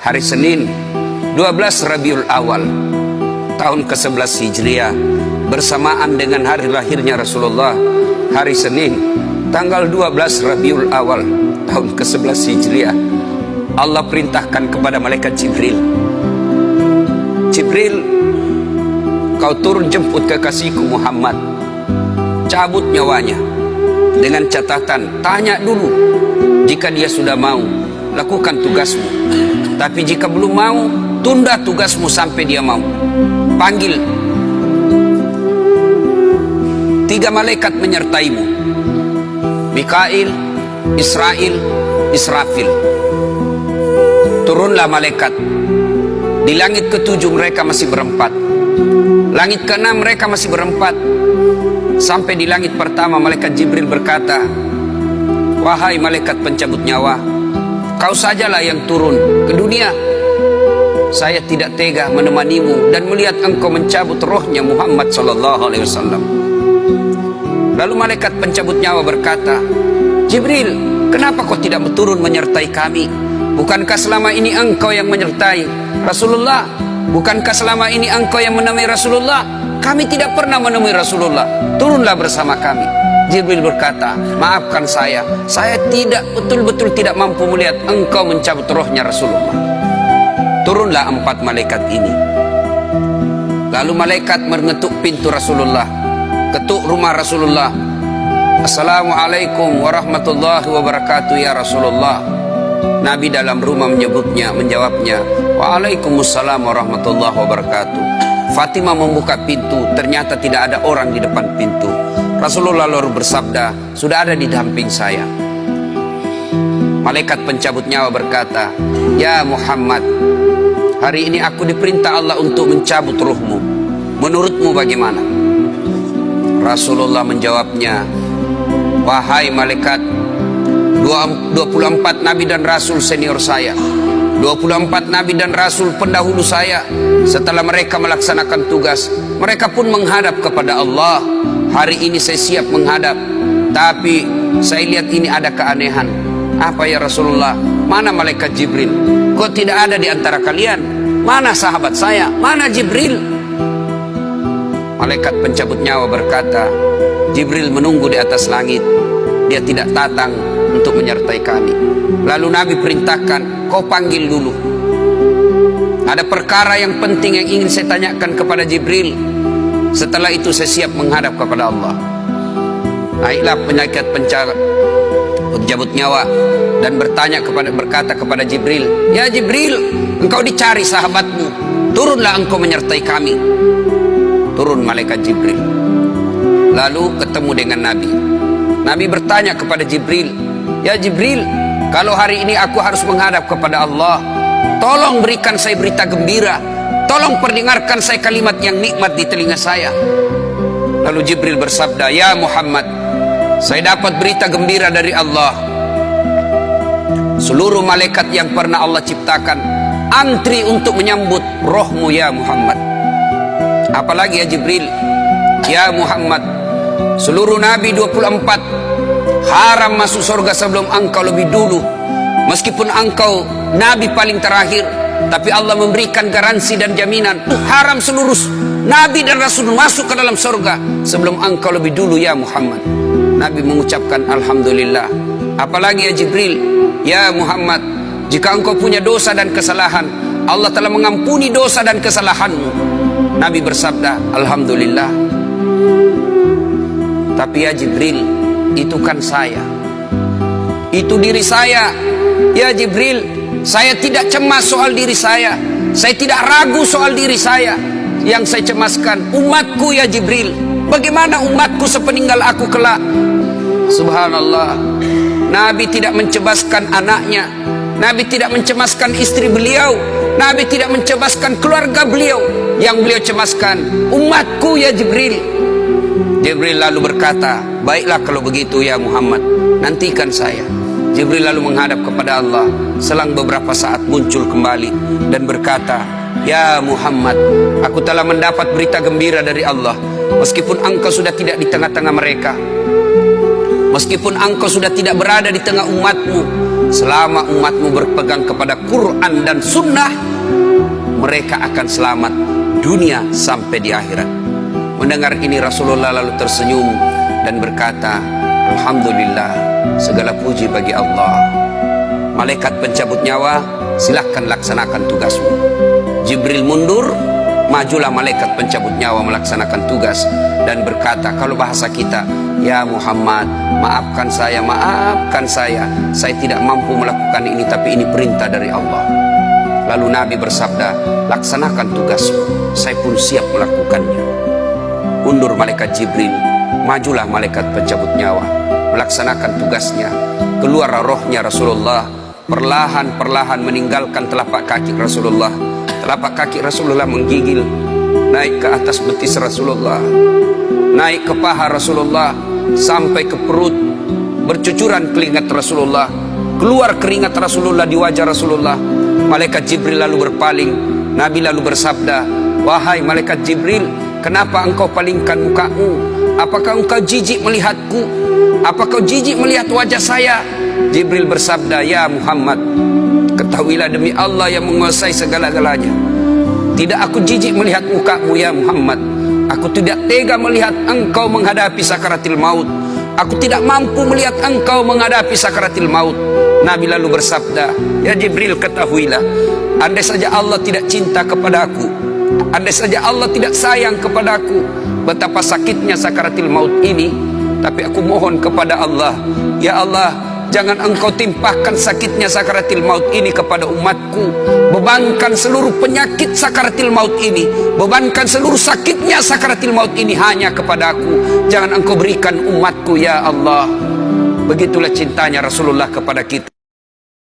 hari Senin 12 Rabiul Awal tahun ke-11 Hijriah, bersamaan dengan hari lahirnya Rasulullah, hari Senin tanggal 12 Rabiul Awal tahun ke-11 Hijriah, Allah perintahkan kepada malaikat Jibril, Jibril, kau turun jemput kekasihku Muhammad, cabut nyawanya, dengan catatan tanya dulu, jika dia sudah mau lakukan tugasmu, tapi jika belum mau tunda tugasmu sampai dia mau. Panggil 3 malaikat menyertaimu, Mikail, Israel, Israfil. Turunlah malaikat. Di langit ke-7 mereka masih berempat, langit ke-6 mereka masih berempat. Sampai di langit pertama malaikat Jibril berkata, wahai malaikat pencabut nyawa, kau sajalah yang turun ke dunia. Saya tidak tega menemanimu dan melihat engkau mencabut rohnya Muhammad SAW. Lalu malaikat pencabut nyawa berkata, Jibril, kenapa kau tidak turun menyertai kami? Bukankah selama ini engkau yang menyertai Rasulullah? Bukankah selama ini engkau yang menemui Rasulullah? Kami tidak pernah menemui Rasulullah. Turunlah bersama kami. Jibril berkata, maafkan saya tidak betul-betul tidak mampu melihat engkau mencabut rohnya Rasulullah. Turunlah 4 malaikat ini. Lalu malaikat mengetuk pintu Rasulullah, ketuk rumah Rasulullah. Assalamualaikum warahmatullahi wabarakatuh ya Rasulullah. Nabi dalam rumah menjawabnya, waalaikumsalam warahmatullahi wabarakatuh. Fatimah membuka pintu, ternyata tidak ada orang di depan pintu. Rasulullah lalu bersabda, sudah ada di samping saya. Malaikat pencabut nyawa berkata, ya Muhammad, hari ini aku diperintah Allah untuk mencabut ruhmu. Menurutmu bagaimana? Rasulullah menjawabnya, wahai malaikat, 24 nabi dan rasul senior saya, 24 nabi dan rasul pendahulu saya, setelah mereka melaksanakan tugas, mereka pun menghadap kepada Allah. Hari ini saya siap menghadap, tapi saya lihat ini ada keanehan. Apa ya Rasulullah? Mana malaikat Jibril? Kok tidak ada di antara kalian? Mana sahabat saya? Mana Jibril? Malaikat pencabut nyawa berkata, Jibril menunggu di atas langit, dia tidak datang untuk menyertai kami. Lalu Nabi perintahkan, kau panggil dulu. Ada perkara yang penting yang ingin saya tanyakan kepada Jibril. Setelah itu saya siap menghadap kepada Allah. Baiklah malaikat pencabut nyawa dan berkata kepada Jibril, ya Jibril, engkau dicari sahabatmu, turunlah engkau menyertai kami. Turun malaikat Jibril, lalu ketemu dengan Nabi. Nabi bertanya kepada Jibril, ya Jibril, kalau hari ini aku harus menghadap kepada Allah, tolong berikan saya berita gembira, tolong perdengarkan saya kalimat yang nikmat di telinga saya. Lalu Jibril bersabda, ya Muhammad, saya dapat berita gembira dari Allah. Seluruh malaikat yang pernah Allah ciptakan antri untuk menyambut rohmu ya Muhammad. Apalagi ya Jibril, ya Muhammad, seluruh nabi 24 haram masuk surga sebelum engkau lebih dulu. Meskipun engkau nabi paling terakhir, tapi Allah memberikan garansi dan jaminan, haram seluruh nabi dan rasul masuk ke dalam surga sebelum engkau lebih dulu ya Muhammad. Nabi mengucapkan alhamdulillah. Apalagi ya Jibril, ya Muhammad, jika engkau punya dosa dan kesalahan, Allah telah mengampuni dosa dan kesalahanmu. Nabi bersabda, alhamdulillah. Tapi ya Jibril, itu kan saya, itu diri saya. Ya Jibril, saya tidak cemas soal diri saya tidak ragu soal diri saya. Yang saya cemaskan umatku ya Jibril. Bagaimana umatku sepeninggal aku kelak? Subhanallah, Nabi tidak mencemaskan anaknya, Nabi tidak mencemaskan istri beliau, Nabi tidak mencemaskan keluarga beliau. Yang beliau cemaskan umatku ya Jibril. Jibril lalu berkata, baiklah kalau begitu ya Muhammad, nantikan saya. Jibril lalu menghadap kepada Allah. Selang beberapa saat muncul kembali dan berkata, ya Muhammad, aku telah mendapat berita gembira dari Allah. Meskipun engkau sudah tidak di tengah-tengah mereka, meskipun engkau sudah tidak berada di tengah umatmu, selama umatmu berpegang kepada Quran dan Sunnah, mereka akan selamat dunia sampai di akhirat. Mendengar ini Rasulullah lalu tersenyum dan berkata, Alhamdulillah, segala puji bagi Allah. Malaikat pencabut nyawa, silahkan laksanakan tugasmu. Jibril mundur, majulah malaikat pencabut nyawa melaksanakan tugas dan berkata, kalau bahasa kita, ya Muhammad, maafkan saya, saya tidak mampu melakukan ini, tapi ini perintah dari Allah. Lalu Nabi bersabda, laksanakan tugasmu, saya pun siap melakukannya. Mundur malaikat Jibril, majulah malaikat pencabut nyawa melaksanakan tugasnya. Keluar rohnya Rasulullah, perlahan-perlahan meninggalkan telapak kaki Rasulullah. Telapak kaki Rasulullah menggigil naik ke atas betis Rasulullah, naik ke paha Rasulullah, sampai ke perut. Bercucuran keringat Rasulullah, keluar keringat Rasulullah di wajah Rasulullah. Malaikat Jibril lalu berpaling. Nabi lalu bersabda, wahai malaikat Jibril, kenapa engkau palingkan mukamu? Apakah engkau jijik melihatku? Apakah kau jijik melihat wajah saya? Jibril bersabda, ya Muhammad, ketahuilah demi Allah yang menguasai segala-galanya, tidak aku jijik melihat mukamu ya Muhammad. Aku tidak tega melihat engkau menghadapi sakaratil maut. Aku tidak mampu melihat engkau menghadapi sakaratil maut. Nabi lalu bersabda, ya Jibril, ketahuilah, andai saja Allah tidak cinta kepadaku, andai saja Allah tidak sayang kepadaku, betapa sakitnya sakaratil maut ini. Tapi aku mohon kepada Allah, ya Allah, jangan engkau timpahkan sakitnya sakaratil maut ini kepada umatku. Bebankan seluruh penyakit sakaratil maut ini, bebankan seluruh sakitnya sakaratil maut ini hanya kepada aku. Jangan engkau berikan umatku ya Allah. Begitulah cintanya Rasulullah kepada kita.